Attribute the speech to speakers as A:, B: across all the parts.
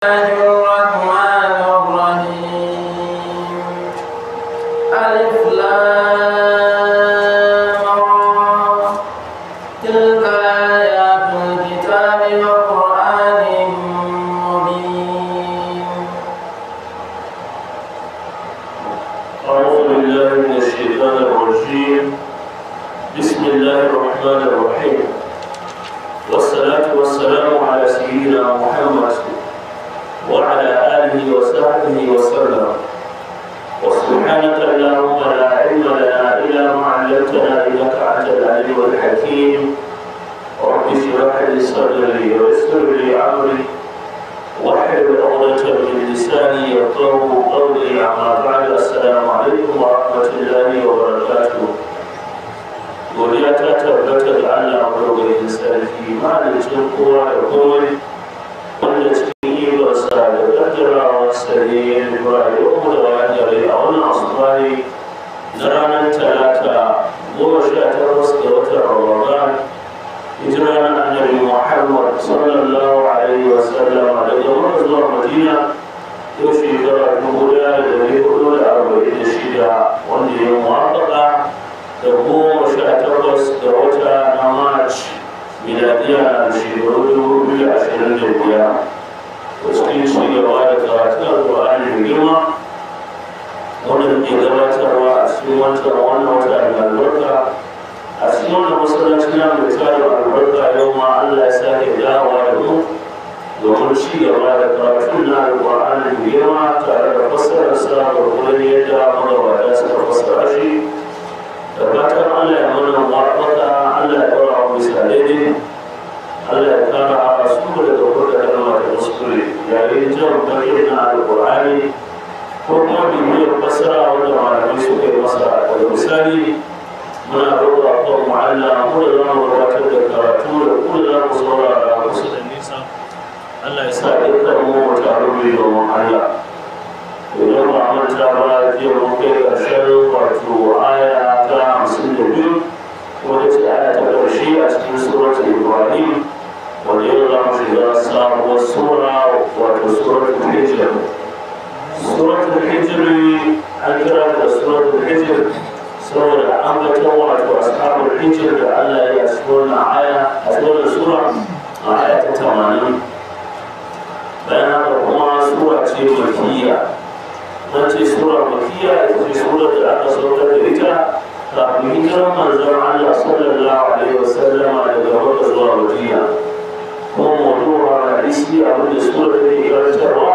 A: الرحمن الرحيم ألف لام را تلك آيات الكتاب وقرآن مبين.
B: أعوذ بالله من الشيطان الرجيم. بسم الله الرحمن الرحيم، والصلاة والسلام على سيدنا محمد وعلى آله وصحبه وسلم. وسبحانك اللهم لا علم لنا إلا ما علمتنا إنك أنت العليم الحكيم. رب اشرح لي صدري ويسر لي أمري واحلل عقدة من لساني يفقهوا قولي. أما بعد، السلام عليكم ورحمة الله وبركاته. godiya ta tabbata da Allah madaukakin sarki mahalicin kowa da komai, wanda cikin ikonsa da kaddarawarsa ne ya nufa yau da wani gari a wannan asubari na ranar talata 18 ga watan Ramadan, hijira na annabi Muhammad sallallahu alaihi wasallam daga Makka zuwa Madina, yau shekara 1446 wanda ya muwafaka da 18 ga wata na March miladiya na shekaru 2025. cikin shigaba da karatun Alƙur'ani da girma wanda ke gabatarwa a cikin wannan wata da albarka a cikin wannan masallaci na mai tsarin albarka. yau ma Allah ya sake dawowa da mu domin shigaba da karatun na Alƙur'ani da girma tare da fassararsa gwargwadon yadda magabata suka fassara shi. da fatan Allah ya mana muwafaka, Allah ya ɗaura wa bisa daidai, Allah ya kara a su daga kurka kalma da kuskure yayin jan bakin na Alƙur'ani ko kuma bibiyar fassara wanda malamai suka yi masa. daga misali muna roƙa kan mu'alla mu da za mu gabatar da karatu da ku da za mu saurara kusa da nisa. Allah ya sa dukkan mu mu taru ne domin Allah. idan ba manta ba, jiya mun kai ƙarshen wato aya ta 52 wadda ce aya ta ƙarshe a cikin suratul Ibrahim, wanda yau za mu shiga sabuwar sura wato suratul Hijr. suratul Hijr an kira da suratul Hijr saboda an bata wato ashabul Hijr da Allah ya yi a cikin wannan aya, a cikin wannan sura a aya ta 80. bayan haka kuma sura ce makiyya. ce sura makiyya ita ce sura da aka saukar da ita kafin hijirar manzon Allah sallallahu alaihi wasallama daga Makka zuwa Madina. kuma mawdu'a hadisi abin da sura take karantarwa,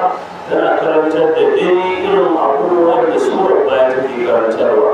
B: tana karantar da irin abubuwan da sura baya take karantarwa.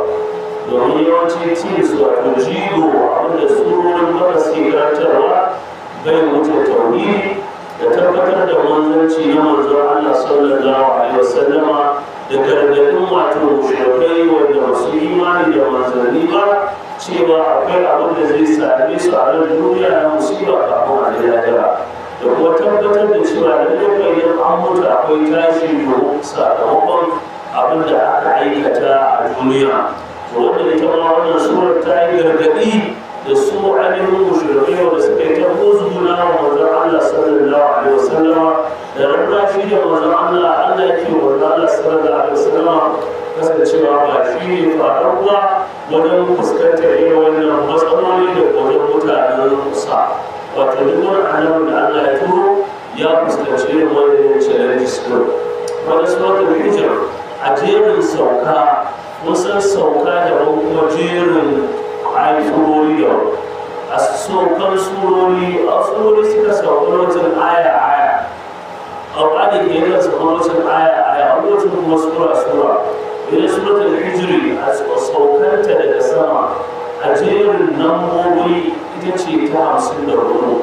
B: domin yawanci tilis wato jigo abin da surorin Makka suke karantarwa bai wuce tauhidi da tabbatar da manzanci na manzon Allah sallallahu alaihi wasallama da gargadin wato mushrikai wanda masu imani da manzanni ba cewa akwai abin da zai same su a nan duniya na musiba kafin a lahira, da kuma tabbatar da cewa da dukkan idan an mutu akwai tashi domin sakamakon abin da aka aikata a duniya. to wanda ita ma wannan surar ta yi gargadi da su ainihin mushrikai wanda suka yi ta huzuna wa manzon Allah sallallahu alaihi wasallama da rarrashi da manzon Allah yake manzon Allah sallallahu alaihi wasallama kasancewa ba shi ne faruwa wajen fuskantar irin wannan matsaloli da wajen mutanen kusa. wato duk wani annabi da Allah ya turo ya fuskanci irin wannan challenges din. wani suratul Hijr a jerin sauka, musan sauka da kuma jerin surori da a saukan surori suka sauka lokacin aya alƙali ke yana sauka lokacin aya a lokacin kuma sura idan suratul Hijri a saukanta daga sama a jerin lambobi ita ce ta 54.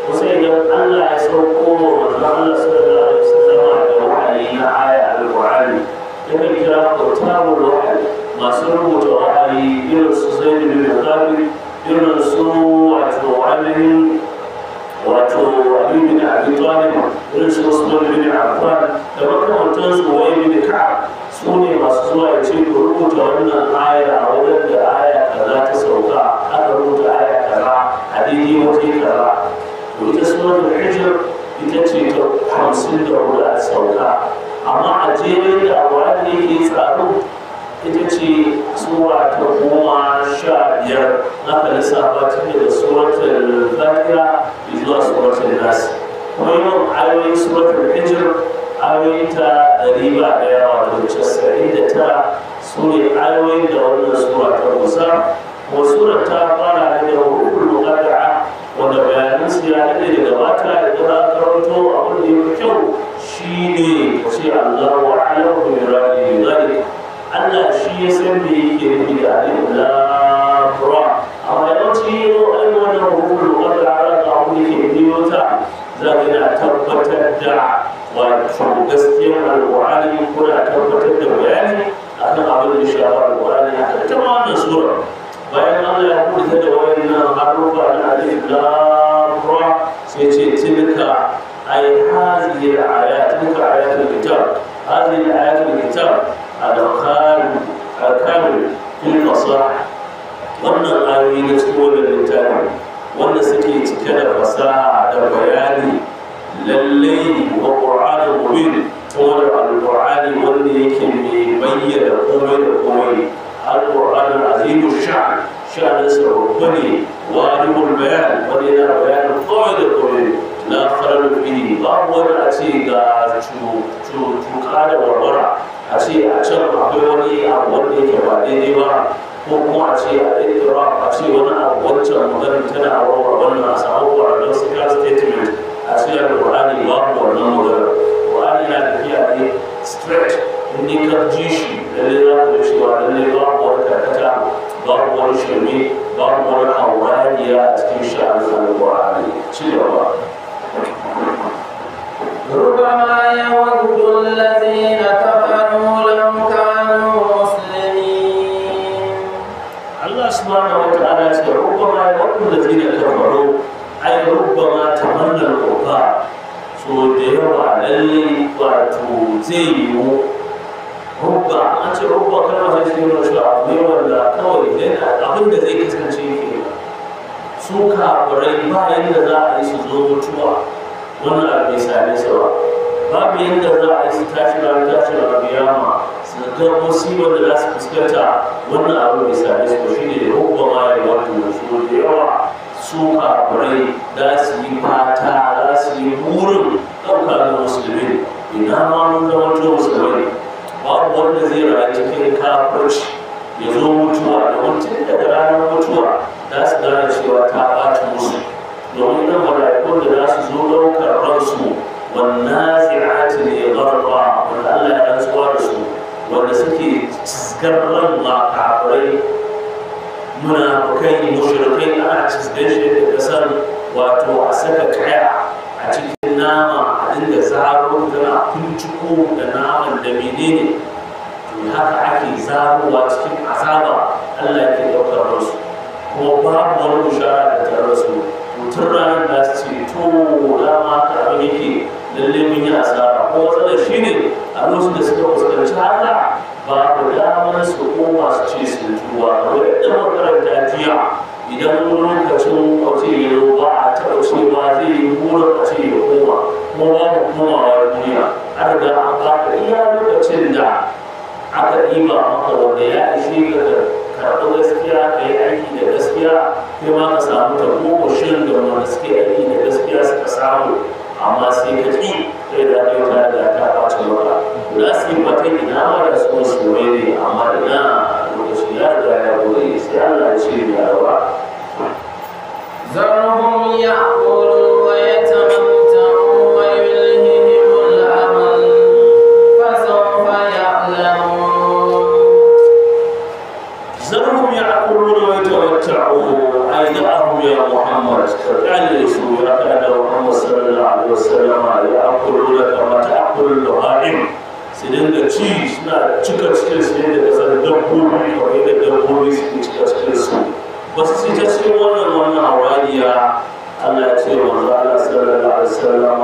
B: kusa idan Allah ya sauko wa manzon Allah sallallahu alaihi wasallam da wahayi na aya al-Qur'ani yakan kira kutabul wahyi, masu rubuta wahayi irin su Zaid bin Thabit, irin su wato Ali bin Abi Talib, irin su Usman bin Affan da makamantansu, Ubay bin Ka'ab. su ne masu zuwa ya ce ku rubuta wannan aya a wajen da aya kaza ta sauka, aka rubuta aya kaza a daidai waje kaza. to ita suratul Hijr ita ce ta 54 a sauka, amma a jerin da alƙur'ani yake tsaro ita ce sura ta 15 aka lissafa tun daga suratul Fatiha zuwa suratul Nas. Kuma yawan ayoyin suratul Hijr ayoyin ta 199 su ne ayoyin da wannan sura ta kusa. Ko sura ta fara da huruful muqatta'a wanda bayanan su ya daɗe da gabata da za a karanto abin da ya fi kyau shine ce Allahu a'lamu bi muradihi bi dhalik. Allah shi ya san me yake nufi da alif lam ra, amma yawanci wannan huruful muqatta'a da abin da ke biyo ta za ka yana tabbatar da wato gaskiyar alƙur'ani ko da tabbatar da bayani akan abin da shafa alƙur'ani a ta wannan sura. Bayan Allah ya kuɗa da wayannan harufa na alif lam ra sai ce tilka ay hadhihi al-ayat, tilka ayatul kitab, hadhihi ayatul kitab al-kamil fil fasah. Wannan ayoyi na cikin wannan littafi wanda suke cike da fasaha da bayani lallai wa qur'anul mubin, kuma da al-qur'ani wanda yake mai bayyana komai da komai. القرآن العظيم الشأن شأن سربني واجب البيان ولنا بيان قائد القرآن لا خلل فيه باب ولا أشي تقال والورع أشي أشر أقولي أولي كبادي ما هو أشي الإقرار أشي وأنا أولت مدن تنا وأنا أسأل على سكاس statement أشي القرآن باب ولا مدن وأنا في stretch إني كرجيشي اللي راح يشوى اللي راح وركعتا راح ورشمي راح ورحوانيا استنشاء القرآن شلوا.
A: ربما يود الذين كفروا لو كانوا مسلمين.
B: الله سبحانه وتعالى يقول ربما يود الذين كفروا أي ربما تمنى الكفار. So da yawa lallai wato zai yiwu rubba, an ce rubba kalmar sai shi ne shi abu ne wanda kawai yana abin da zai kasance yake su kafirai ba yadda za a yi su zo mutuwa wannan abu bai same su ba, babu yadda za a yi su tashi ran kiyama su ga musibar da za su fuskanta wannan abu bai same su ba. Shi ne rubba ma ya wanda su da yawa su kafirai za su yi fata, za su yi burin ɗauka da musulmi, ina ma mun zama musulmi. Babu wanda zai rayu cikin kafirci ya zo mutuwa da mutum daga ranar mutuwa za su gane cewa ta ɓata musu, domin nan mala'ikun da za su zo ɗaukar ransu wannan zira'ati ne garba wanda Allah ya rantsuwa da su wanda suke cizgar ran ma kafirai munafukai mushrikai ana cizgar shi da kasar wato a saka kaya a cikin nama a dinga zaro tana kunciko da naman da menene to haka ake zarowa cikin azaba Allah yake daukar rasu, kuma babu wani bushara da tare da su. Mutum ranar da su ce to dama ka abin yake lalle mun yi asara, ko matsalar shi ne a lokacin da suka fuskanci haka babu damar su koma su ce sun tuba. Kamar yadda makaranta jiya idan lokacin kwace ya ba a taɓa cewa zai yi burin a ce ya koma, kuma babu komawar duniya. An riga an baka iya lokacin da aka ɗiba maka wanda ya ishe ka da karɓi gaskiya ka yi aiki da gaskiya, kai ma ka samu tagomashin da wanda suke aiki da gaskiya suka samu, amma sai ka ƙi kai da kai ta da ta ɓace maka. Za su yi fatan ina ma da su musulmai ne, amma ina lokaci ya riga ya goye sai Allah ya ce ya rawa.
A: ذرهم يأكلوا ويتمتعوا ويلههم الأمل فسوف يعلمون.
B: ذرهم يأكلون ويتمتعوا أي دعهم يا محمد قال يسوع كان محمد صلى الله عليه وسلم يأكلون كما تأكل البهائم. su dinga ci suna cika cikin su ne da kasar dabbobi kawai da dabbobi su cika cikin su ba su ci ta cikin wannan hawaniya. Allah ya ce wa Allah sallallahu alaihi wasallam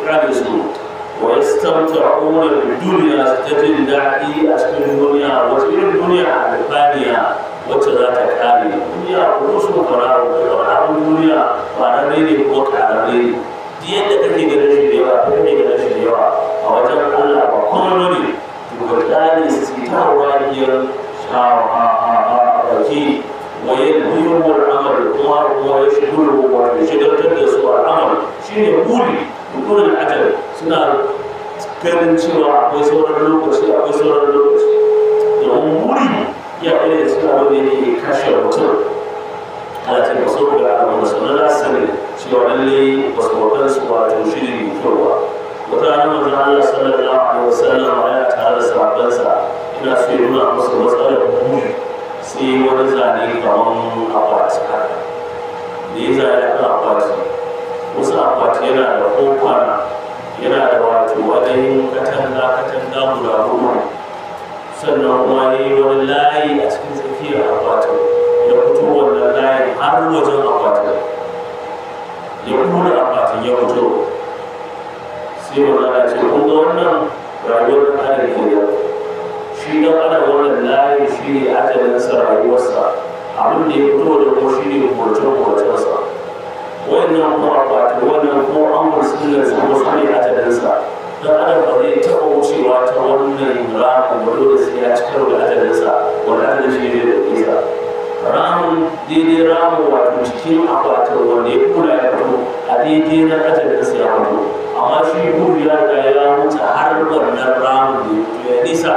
B: ya su wa yastamta'una bid dunya, ta jin daɗi a cikin duniya, wata irin duniya albaniya wacce za ta kare duniya ko su fara da abin duniya ba na ne ko karare ne yadda kake ganin shi da yawa kake ganin shi da yawa a wajen Allah ba kuma ne to ka tsare su ta wajiyar a baki waye buyuwar amal kuma ya shigulu wanda shigartar da su al'amal shi ne burin ajal suna ganin cewa akwai sauran lokaci domin buri ya ɗaya da suna wani ne kashe mutum ana ce masu da alamun sannan za su sani cewa lalle ba su wakar su wato shiri da kyau ba wata ranar manzon Allah sallallahu alaihi wasallam ya tare da sahabbansa ina so ya nuna musu matsalar buri sai wani zane kamar akwati haka da ya zane kan akwati wasu akwati yana da kofana yana da wato wajen katanga guda hudu sannan kuma ya yi wani layi a cikin tsakiyar akwatin ya fito wannan layin har wajen akwatin ya kura akwatin ya fito sai wanda ce kun ga wannan rayuwar da ana ke shi dan ana wannan layi shi ne ajalinsa rayuwarsa abin da ya fito da kuma shi ne hoton-hotonsa wannan kuma akwati wannan kuma an musulun su kuma su ne ajalinsa dan adam ba zai taɓa wucewa ta wannan ramin ba dole sai ya ci karo da ajalinsa wanda ajalin shi ne da nisa ramin daidai ramin wato cikin akwatin wanda ya kula ya fito a daidai na ajalinsa ya fito amma shi buri ya riga ya wuce har wannan ramin da ya nisa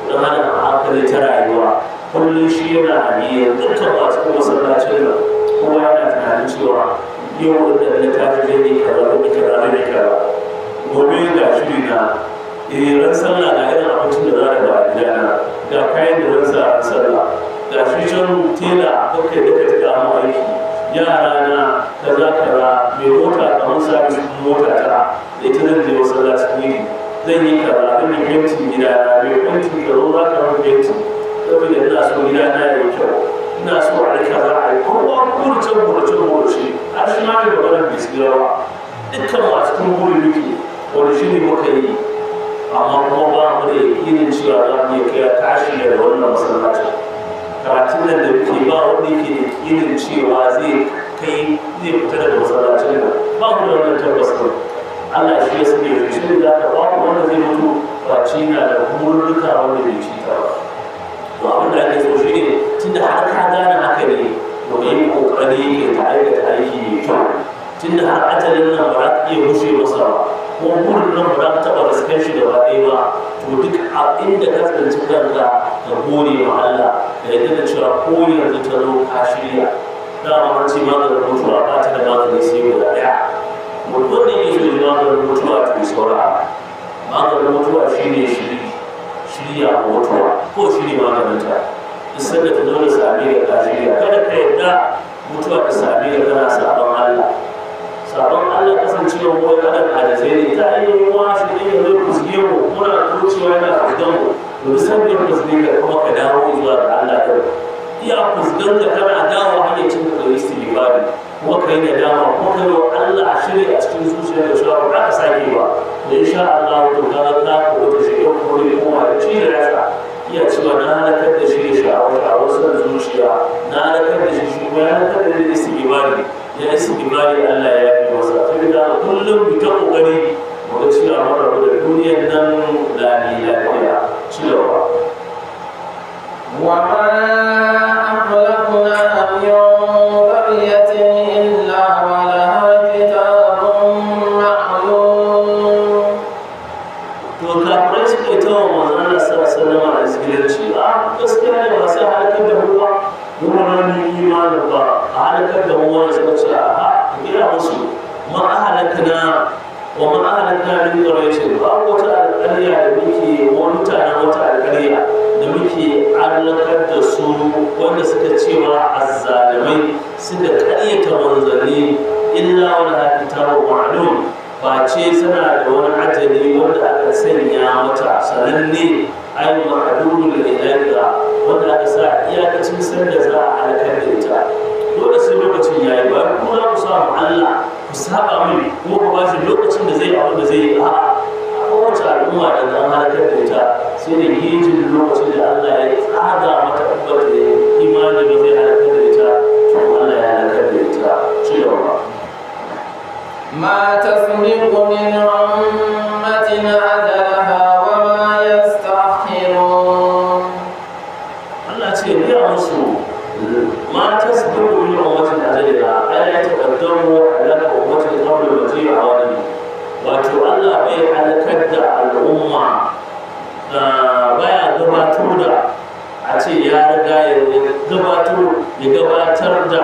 B: don hana hankali ta rayuwa kullum shi yana niyyar dukkan masu kuma masallacin nan kowa yana tunanin cewa yau da na tafi zai ne kaza da kaza da kaza gobe ga shiri na ran sallah na irin abincin da za a ba a gidana ga kayan da zan sa a sallah ga shi can tela kai da ka tuka mu aiki yara na kaza mai mota kamar sabis mota ta da ita zan je masallacin ne zan yi kaza zan yi fentin gidana mai fentin da zo za ka rama fentin saboda ina so gidana ya yi kyau ina so a yi kaza a yi kowa kurce har shi ma ne maganar biskira ba dukkan masu tun buri duki wani shi ne muka yi amma kuma ba mu da yakinin cewa za mu iya kai tashi daga wannan masallacin karatun nan da muke ba wanda yake da yakinin cewa zai fita daga masallacin nan ba mu da wannan tabbas ɗin Allah shi ya sani da shi da ka ba mu wanda zai mutu ba ci na da burruka wanda bai ci ta ba to abin da ake so shi ne tunda har ka gane haka ne to yi kokari ka aikata aiki mai kyau tunda har ajalin nan ba za ka iya rushe masa ba ko burin nan ba za ka taɓa riskan shi gaba ɗaya ba to duk inda ka tsanci kanka ka gode ma Allah ka yadda da cewa ko yanzu ta zo ka shirya dama an ce maganin mutuwa ba ta da magani sai guda ɗaya mutum da yake so ya maganin mutuwa to saura maganin mutuwa shine shirya mutuwa ko shine maganin ta duk sanda ta zo da same ka shirya kada ka yadda mutuwa ta same ka kana sabon Allah kasancewa ko kadan hadisai ne ta yi wa shi ne ya zo kusge mu muna kucewa yana fusgan mu to duk sanda ya kusge ka kuma ka dawo zuwa ga Allah ka iya fusgan ka kana dawo hanyar cin ka yi istighfari kuma ka yi nadama kuma ka yi wa Allah shirya a cikin zuciya da shawara ba ka sake ba da insha Allah to ka ko wata shi ko kuma da ci da rasa iya cewa na halakar da shi sha'awar son zuciya na halakar da shi kuma ya halakar da istighfari ya istighfari Allah ya yi masa saboda kullum mu ta kokari mu ga cewa mun rabu da duniyar nan lafiya cewa
A: wa ma akhlaqna min qaryatin illa wa laha kitabun ma'lum
B: to kafirai suka yi tawa manzon Allah sallallahu alaihi wasallam a gaskiya ne ba sai halakar da mu ba mun wani imanin ba a halakar da mu wani suka ce a gina musu ma ahalakna wa ma ahalakna min qaryatin ba wata alƙarya da muke mutanen wata alƙarya da muke halakar da su wanda suka cewa azzalimai suka ƙaryata manzanni illa wala kitabu ma'lum ba ce suna da wani ajali wanda aka sanya mata sananne ai ma'adulul ilaika wanda aka sa iyakacin sanda za a halakar da ita dole sai lokacin yayi ba ku za ku samu Allah ku saba mai kuma ku ba shi lokacin da zai abin da zai yi a kowace al'umma da zan halakar da ita sai da gejin lokacin da Allah ya tsaga mata tabbar da imani ba zai halakar da ita to Allah ya halakar da ita cewa
A: ما تسبق من أمة أجلها وما يستأخرون.
B: Allah ce ya musu ma tasbiqu min ummatin ajalha ay taqaddamu ala ummatin qabla maji'i awali. Wato Allah bai halakar da al'umma baya gabatar da a ce ya riga ya gabatar da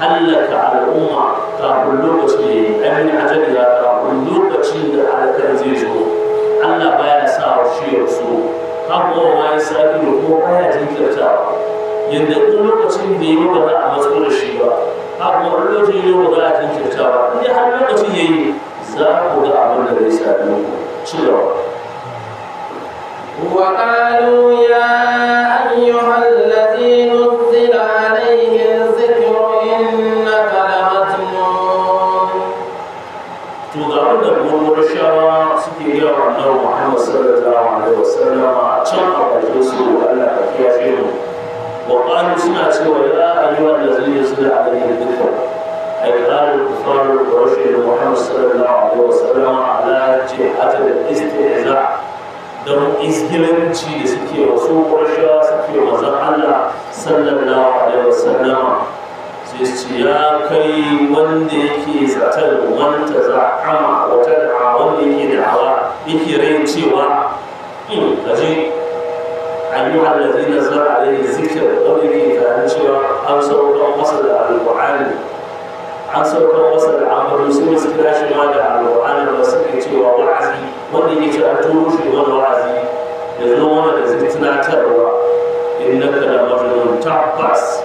B: hallaka al'umma kafin lokaci ya yi ajalha kafin lokacin da halakar zai zo. Allah baya sa shi ya so haka ma ya sa ido ko baya jinkirtawa yadda in lokacin da yi ba za a matso da shi ba haka ma lokacin yi ba za a jinkirtawa inda har lokacin ya yi za ku ga abin da zai sami ku ci gaba.
A: وقالوا يا أيها الذي نزل عليه الذكر إنك لمجنون.
B: to ga wanda Qurayshawa suke yi wa Annabi Muhammad sallallahu alaihi wasallam can a bakin su Allah ka kiyaye mu. wa qalu suna cewa ya ayyuhal ladzina yusalla alaihi dhikr ay qalu kufar Quraysh Muhammad sallallahu alaihi wasallam ala jihatil istihza don isgilanci da suke wasu Qurayshawa suke manzon Allah sallallahu alaihi wasallam sai su ya kai wanda yake zatar wanta za'ama wata da'a wanda yake da'awa yake rai cewa kaji ayyuhal ladzina zara alaihi zikr wanda yake karin cewa an saukar masa da alqur'ani an saukar masa da amru sai su kira shi ma da alqur'ani da suke cewa wa'azi wanda yake cewa turo shi wani wa'azi da zo mana da tunatarwa innaka la majnun tabbas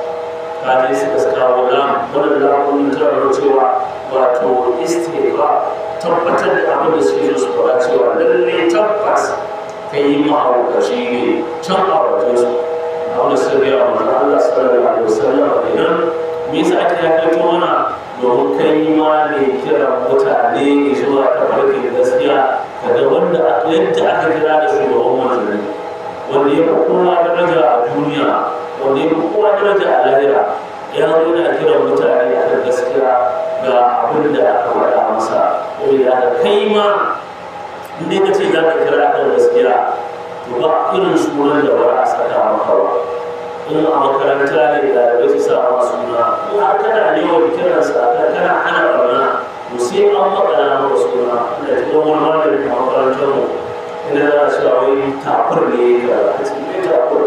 B: kaje suka kawo lam wanda lamun tarar cewa wato istighfar tabbatar da abin da suke su fara cewa lalle tabbas kai mahaukaci ne can a wajen su a wani sirri a manzon Allah sallallahu alaihi wasallam idan me yasa ake yakaito mana domin kai ma ne kiran mutane zuwa tafarkin gaskiya kaga wanda yadda aka kira da shugaban manzanni wanda ya fi kowa daraja a duniya wanda ya fi kowa daraja a lahira ya zo yana kiran mutane a kan gaskiya ga abin da aka faɗa masa wanda da kai ma inda ka ce za ka kira kan gaskiya to ba irin sunan da ba a saka maka ba in a makaranta ne da su sa ma suna in har kana yawan kiransa kana hana barna to sai an makala maka suna da cikin wani malami a makarantar mu ina za a cewa wai tafur ne ga a cikin tafur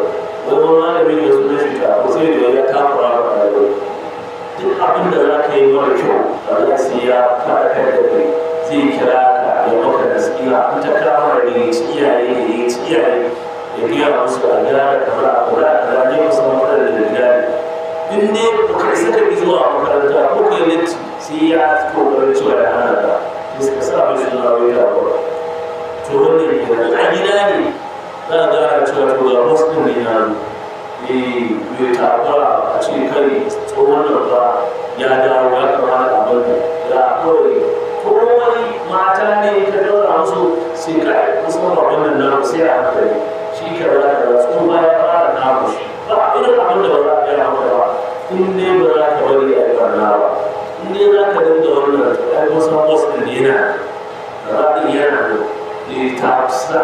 B: wani malami ne suna shi tafur sai da ya takura ba da yau duk abin da za ka yi mara kyau Allah sai ya faɗakar da kai zai kira ka ya maka nasiha in ta kama da ya ci iyaye ya gaya musu a gyara kamar a kula a rage musu mafarar da gida ne in ne ba kai saka bi zuwa makaranta ko kai latti sai ya kokarin cewa ya hana ka sai suka sa mai suna wai da ba to wannan ke a gida ne za a gara cewa to ga wasu ne na mai takura a ce kai tsohon nan ba ya dawo ya kamata abin da kawai ko wani mata ne ka daura musu sai kai musamman wannan nan sai a hankali shi ka za ka rasu ba ya fara kama shi ba irin abin da ba za ka yi maka ba in ne ba za ka bari a yi barna ba in ne za ka dinga wannan ai musamman wasu ɗin yana da raɗin yana da ta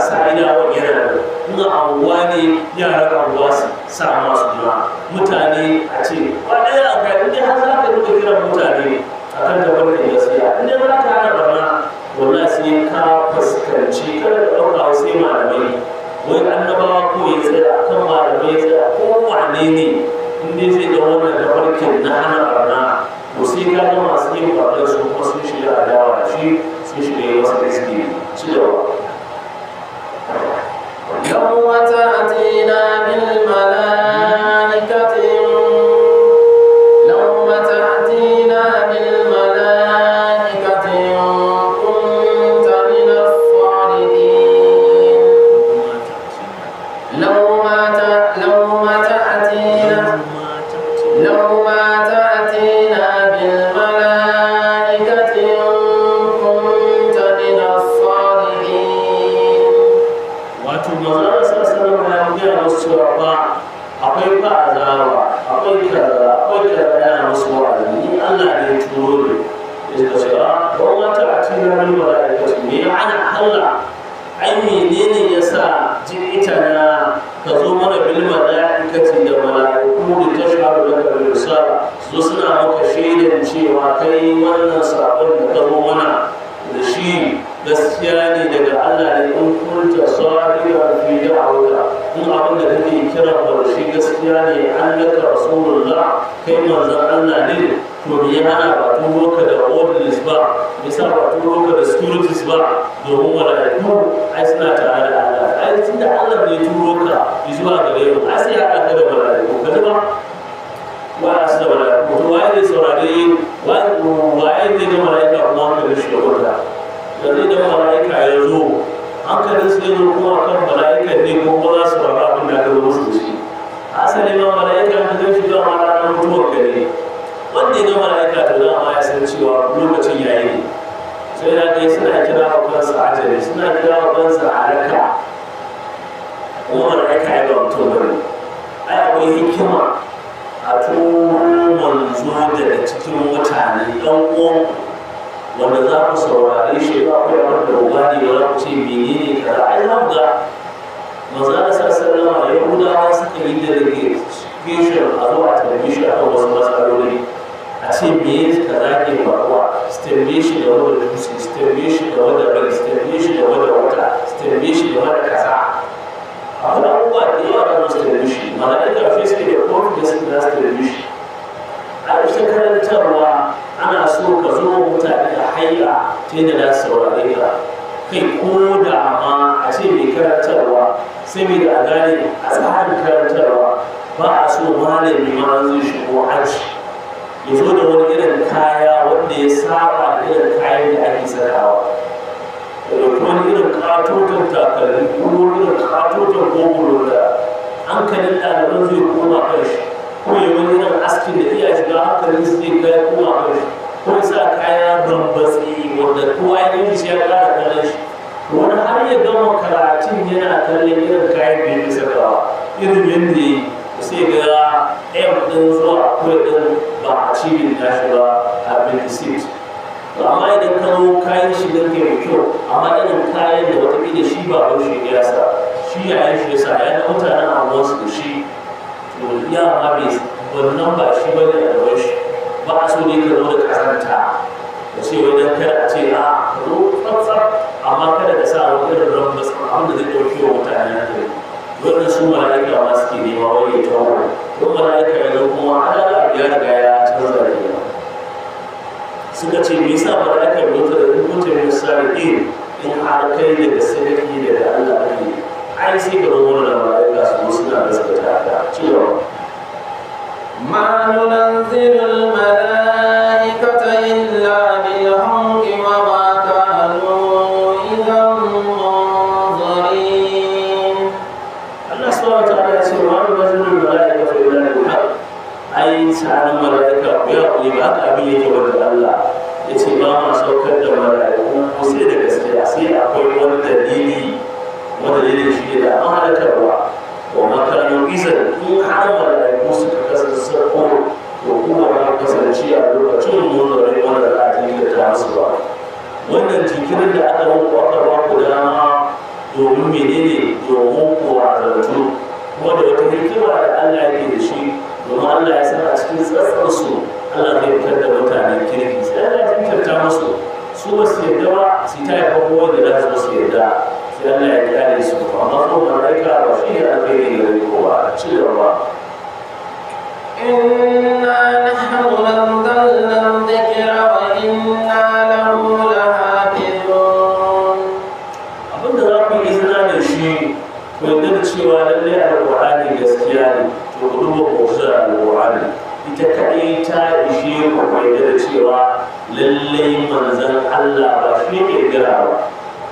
B: sa'idawa yana da in anguwa ne yaran anguwa su sa masu juna mutane a ce ba ɗaya a kai in har za ka dinga kiran mutane a kan tabarkin gaskiya in ne za ka hana barna wallahi sai ka fuskanci kada ka ɗauka sai malamai wai annabawa ko ya tsaya kan malamai ya tsaya ko wane ne in dai zai ga wannan tabarkin na hana barna to sai ka ga masu yin barna su kuma sun shirya adawa da shi sun shirya wasu iski ci gaba
A: يوم تأتينا بالملائكة يوم تأتينا بالملائكة
B: Allah ai menene yasa ita na ka zo mana bil malaikati da malaiku da tashhadu laka bil risala su suna maka shaidan cewa kai wannan sabon da ka zo mana da shi gaskiya ne daga Allah ne in kunta sadiqan fi da'waka in abin da kake kira da shi gaskiya ne annaka rasulullah kai manzon Allah ne to me ya hana ba turo ka da ordinance ba bisa ba turo ka da securities ba domin malaiku ai suna tare da Allah ai tunda Allah ne turo ka zuwa gare mu ai sai ya aka da malaiku kaza ba wa asda malaiku to wai ne saurare wai ne da malaika kuma ka shi da wanda da zai da malaika ya zo hankalin su yanzu kuma kan malaika ne ko ba za su raba abin da aka zo musu da shi asali ma malaika da zai shiga ma ranar mutuwar gare wanda ya mala'ika da dama ya san cewa lokacin yayi ne sai da kai suna kira wa kansa ajali suna kira wa kansa halaka kuma mala'ika ya ba mutum bane ai akwai hikima a turo manzo daga cikin mutane ɗan uwan wanda za ku saurare shi ba ku yawon da rugani ba za ku ce menene kaza ai za mu ga manzo da sallama yahudawa suka yi da rage kishin a zuwa talabishin a kan wasu matsaloli a ce me ka zage faruwa stambe shi da wadda dutse stambe shi da wadda rai stambe shi da wadda wata stambe shi da wadda kasa akwai abubuwa da yawa da su stambe shi mala'ika fi suke da kofi da suke da stambe shi a ita karantarwa ana so ka zo mutane da haila ta yadda za su saurare ka kai ko da ma a ce mai karantarwa saboda a gane a tsarin karantarwa ba a so malami ma zai shigo aji ya zo da wani irin kaya wanda ya saba da irin kayan da ake sakawa da wani irin katoton takalmi ko irin katoton gogoro da hankalin ɗaliban zai koma kan shi ko ya wani irin askin da iya shiga hankalin su zai kai koma kan shi ko ya sa kaya bambatsi wanda kowa ya yi shi ya ƙara kallon shi wani har ya gama karatun yana kallon irin kayan da ya sakawa irin yadda ya yi sai ga ɗayan ɗin zuwa akwai ɗin ba a cibin tashi ba a benefit to amma idan ka zo kayan shi don kai mai kyau amma irin kayan da watakila shi ba a shi ya sa shi ya yi shi ya sa ya ga mutanen anguwarsu da shi to ya ma bai wannan ba shi ba ne a gaban shi ba a so ne ka zo da kasanta da ce wai don kada a ce a ka zo tsatsar amma kada ka sa wani irin rambas abin da zai ɗauke wa mutane na kai wannan su mala'ika ma suke nema wani ya tawo don mala'ika ya zo kuma ala ya riga ya canza da yawa suka ce me yasa mala'ika ya zo da rubuta mai sari'in in har kai daga sadaki daga Allah ake ai sai ka zo wannan mala'ika su zo suna gaskata da cewa
A: ma nunzilu al-mala'ikata illa bil haqqi wa ma kanu idan
B: ai tsarin mala'ika ku ya kuli ba haka abin yake wanda Allah ya ce ba ma saukar da mala'iku ko sai da gaskiya sai akwai wani dalili wanda dalilin shi da an halakarwa wa makaranun izar in har mala'iku suka kasance sarko to kuma ba kasance a lokacin munzarin wanda za a yi da ta musu ba wannan jinkirin da aka muku aka ba ku dama domin menene domin ku azartu kuma da wata hikima da Allah yake da shi domin Allah ya san a cikin tsatsarsu Allah zai fitar da mutanen kirki sai Allah ya fitarta musu su ba su yarda ba su ta yafa kowa da za su yarda sai Allah ya kyale su amma ko malaika ba shi ne alkhairi ga kowa ci gaba
A: inna nahnu nazzalna dhikra wa inna lahu lahafizun
B: abinda za ku yi izina da shi ku yarda da cewa lallai alƙur'ani gaskiya ne to ku duba mu'jizar alƙur'ani ita kaɗai ta ishe ku yarda da cewa lallai manzon Allah ba shi ne gira ba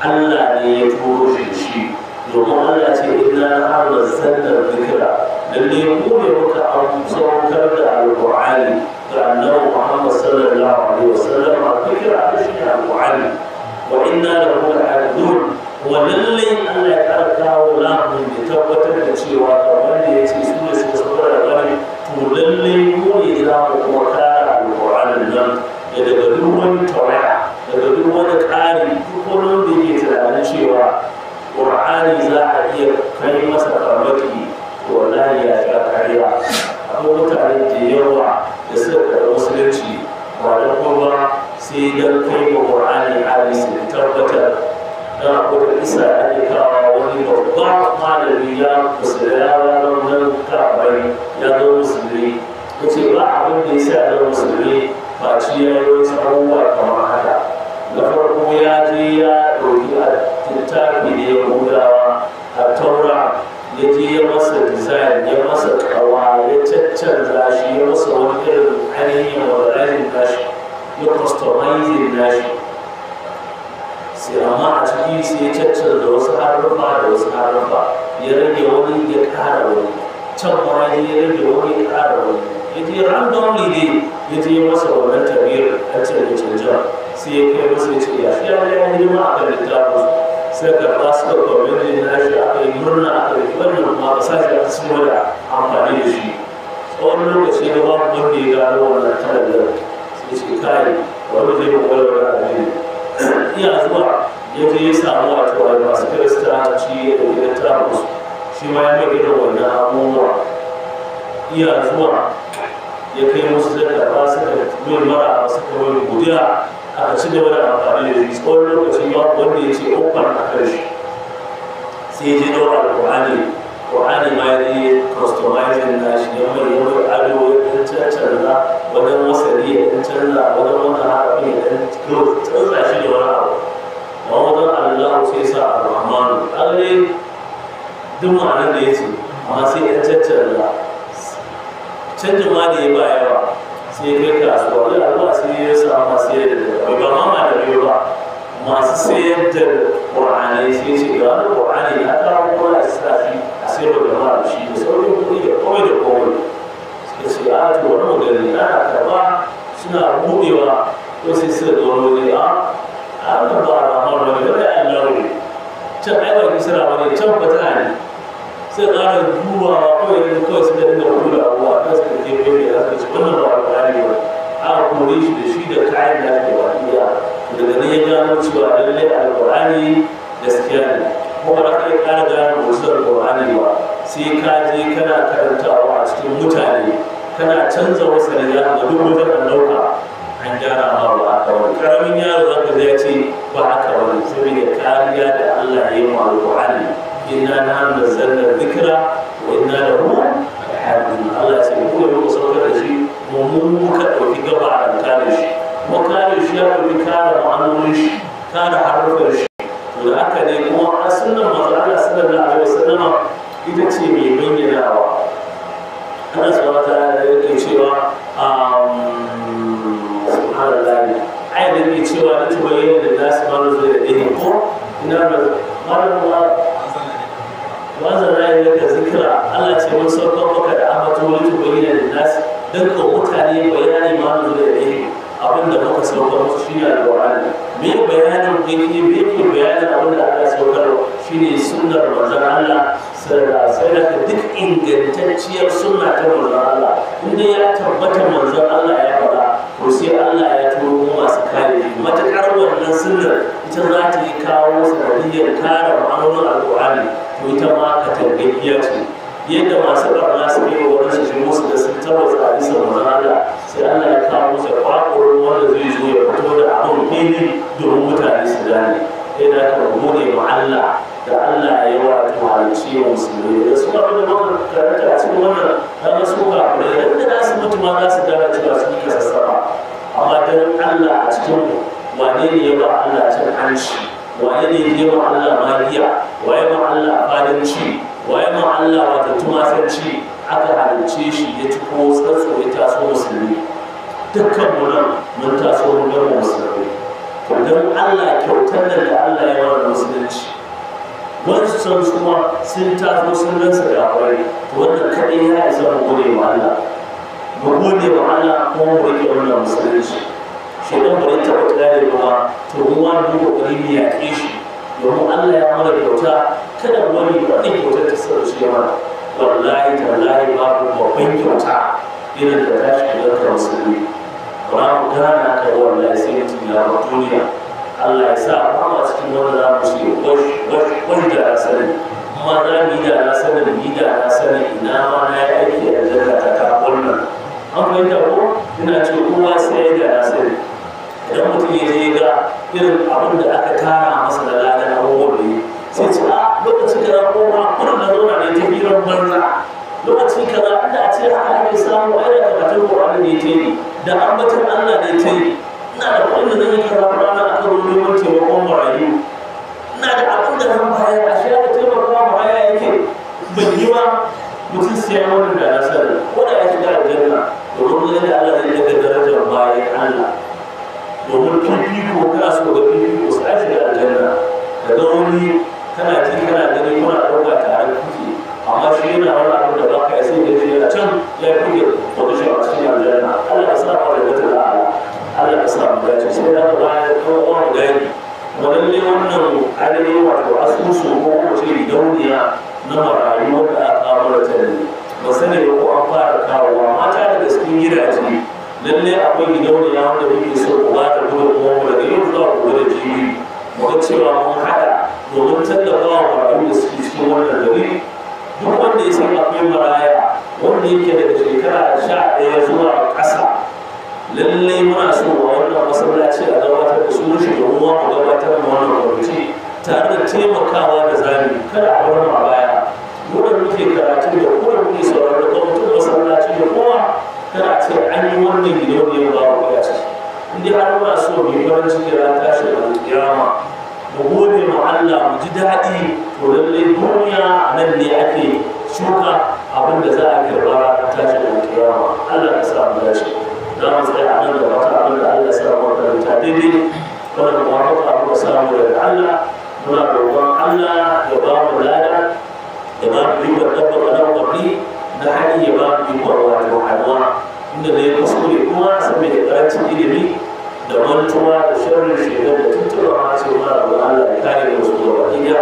B: Allah ne ya turo shi domin Allah ce inna nahnu nazzalna dhikra lallai mu ne muka saukar da alƙur'ani ga annabi Muhammad sallallahu alaihi wasallam dhikra shi ne alƙur'ani wa inna lahu lahafizun ولله أن يتركه لهم يتوبة الشيوى ومن يأتي سورة سورة الغنم ولله يولي له وكان القرآن النم يدبرون توعى يدبرون كاري يقولون به تلعن imani za a iya kai masa farmaki wallahi ya sha kariya. Akwai mutane da yawa da suka karɓi musulunci ba da kuma sai don kai ma Qur'ani hadisi tabbatar da akwai isa ake kawo wani babban malami ya musulmi nan kafai ya zo musulmi ya ce ba abin da ya sa ya musulmi ba ci ya yi wasu abubuwa kamar haka. Na farko ya je ya ɗauki a littafi da ya gudawa a taura ya je ya masa design ya masa kawa ya caccanza shi ya masa wani irin ainihin modernizing nashi ya customizing nashi sai amma a ciki sai ya caccanza wasu haruffa da wasu haruffa ya rage wani ya ƙara wani can ma ya rage wani ya ƙara wani ya je randomly ne ya je masa wannan tabiyar a cikin canja sai ya kai masa ya ce ya shi ya hidima a kan littafin sai karɓa suka kwamini na shi aka yi murna aka yi wannan ma ba sa shi aka cimo da amfani da shi tsawon lokaci da babu wanda ya gano wannan talallar sai ce kai wani zai yi kwalwar abin iya zuwa ya je ya samu wato wani masu kiristanci ya ɗauki da tamus shi ma ya mai irin wannan abubuwa iya zuwa ya kai musu da karɓa suka mai mara suka mai gudiya aka ci gaba da amfani da shi tsawon lokaci ba wanda ya ce ukwan a karshe sai ya je daura Qur'ani ma ya yi customizing na shi ya mai yawon ado ya ɗan cancanza wajen wasari ya ɗan canza wajen wannan harafi ya ɗan canza shi da wani abu ma wajen Allah sai sa Ar-Rahmanu ɗalle duk ma'anar da ya ce amma sai ya cancanza canjin ma da ya ba yawa sai kai kasuwa wani abuwa sai ya samu masu sayar da ba mama da biyu ba masu sayar da ƙur'ani sai ce ga wani ƙur'ani na kawo kuma ya sa shi a sayar da jama'a da shi da saurin kuɗi da komai da komai suka ce a to wani magani ana karɓa suna buɗewa ko sai suka ga wani waje a wannan ba a ramar wani wani Allah ne can ai ba kisira wani can fata ne sai ƙara dubawa kawai su da dinga kula abuwa ta suka je bai da suka ci wannan ba alƙali ba aka kore shi da shi da kayan da ake waɗiya daga nan ya gano cewa lallai alƙur'ani gaskiya ne kuma ba ka ƙara gano wasu alƙur'ani ba sai ka je kana karantawa a cikin mutane kana canza wasu da ya ga duk wajen an ɗauka an gyara ma ba haka wani ƙaramin yaro za ka zai ce ba haka wani saboda kariya da Allah ya yi ma alƙur'ani inna nahnu nazzalna dhikra wa inna lahu lahafizun. Allah sai ku ne ku saukar da shi mu muka dauki gaba a kare shi mu kare shi ya dauki kare ma'anonin shi kare harufan shi to da haka ne kuma a sunnar manzo Allah sallallahu alaihi wasallam ita ce mai bayyanawa. Allah subhanahu wa ta'ala yake cewa subhanallahi ai da yake cewa da tabayyana da nasu manu da dai ko ina da malamin wazan rayu daga zikira Allah ce mun saukar maka da ambato wani bayyana da nasi don ka mutane bayani ma da ɗaya abinda muka saukar musu shi ne alƙur'ani me bayanin yake bayanin abinda Allah saukar shi ne sunnar manzon Allah sai da duk ingantacciyar sunna ta manzon Allah inda ya tabbata manzon Allah ya faɗa to sai Allah ya turo masu kare matuƙar wannan sunnar ita za ta yi kawo sanadiyyar kare ma'anonin alƙur'ani to ita ma ka tarbiyya ce yadda masu barna su yi wa wani shi musu da sun tabbata a bisa manzana sai Allah ya kawo musu kwakwar wanda zai zo ya fito da abin fili domin mutane su gane yadda aka gode ma Allah da Allah ya yi wa tuhalarci wa musulmi da su abin da muka karanta a cikin wannan na su ka da yadda za su mutu ma za su gane cewa su yi kasassaba amma dan Allah a cikin wane ne ya ba Allah cin hanci waye ne ya ma Allah magiya waye ma Allah fadanci waye ma Allah wata tumasanci aka halicce shi ya ci ko tsatso ya taso musulmi dukkan mu nan mun taso mun gama musulmi to dan Allah kyautar da Allah ya wa musulunci wasu san kuma sun taso sun gansa da akwai to wannan kadai ya isa mu gode wa Allah mu gode wa Allah kuma mu rike wannan musulunci shi dan bai taɓa kare ba to mu wani kokari ne ya ƙi shi domin Allah ya mana kyauta kada wani wani kyautar ta sarrafa shi mana wallahi tallahi babu babban kyauta irin da ta shi da musulmi ba mu gana ka wallahi sai mutum ya ba duniya Allah ya sa ba ma cikin wanda za mu ce wash da asali sani kuma za mu yi da na sani ina ma na yi aiki a janna ta kafin nan an fahimta ko ina ce kowa sai ya da na sani idan mutum ya je ga irin abin da aka tara masa da ladan abubuwan da yi sai ce a lokaci kaza ko ma kullum na zauna ne ta hirar banza lokaci kaza inda a ce haka ake samu ai da karatun Qur'ani ne ta yi da ambaton Allah ne ta yi ina da kuɗin da zan yi kaza rana aka zo neman taimakon marayu ina da abin da zan bayar a shi da taimakawa maraya yake ban yi ba mutum sai ya wani da nasara ko da ya shiga aljanna domin yadda Allah zai daga darajar bayan Allah domin fifiko kana so ga fifiko sai shiga aljanna daga wani kana ji kana gani kuna ɗauka tare kuke amma shi yana wani abin da ba ka sai da shi a can ya kuke position a cikin aljanna Allah ya sa mu da wata la'ala Allah ya sa mu dace sai da bayan ɗan mu gani walalle wannan ainihin wato asusu ko kuma ce gidauniya na marayu wanda aka kawo da tare ba sani ko an fara kawowa mata daga cikin gidaje lalle akwai gidauniya wanda muke so ku ba da gudunmuwa daga yau zuwa gobe da jibi mu ga cewa mun haɗa domin tallafa wa marayu da suke cikin wannan gari duk wanda ya san akwai maraya wanda yake daga shekara 11 zuwa ƙasa lallai muna so a wannan masallaci a gabatar da sunan shi domin mu gabatar da wannan kwamiti tare da taimakawa da zami kada a bar ma baya mu da muke karatu da kuma muke sauraro da kwamitin masallaci da kowa kada a ce an yi wannan gidauniyar ba ku ya ce inda har muna so mu yi farin ciki ran tashi da kiyama mu gode ma Allah mu ji daɗi to lallai duniya a nan ne ake shuka abin da za a karɓa ran tashi da kiyama Allah ya sa mu dace za mu tsaya a nan da wata abin da Allah ya sa mu karanta daidai wannan muwafaka abu da samu daga Allah muna roƙon Allah ya ba mu lada ya ba mu ribar dabbar da wani na hali ya ba mu ribar wato haduwa inda da ya kuskure kuma saboda ƙarancin ilimi da mantuwa da sharrin shaidan da tuntuɓa ma ce muna roƙon Allah ya kare mu su gaba ɗaya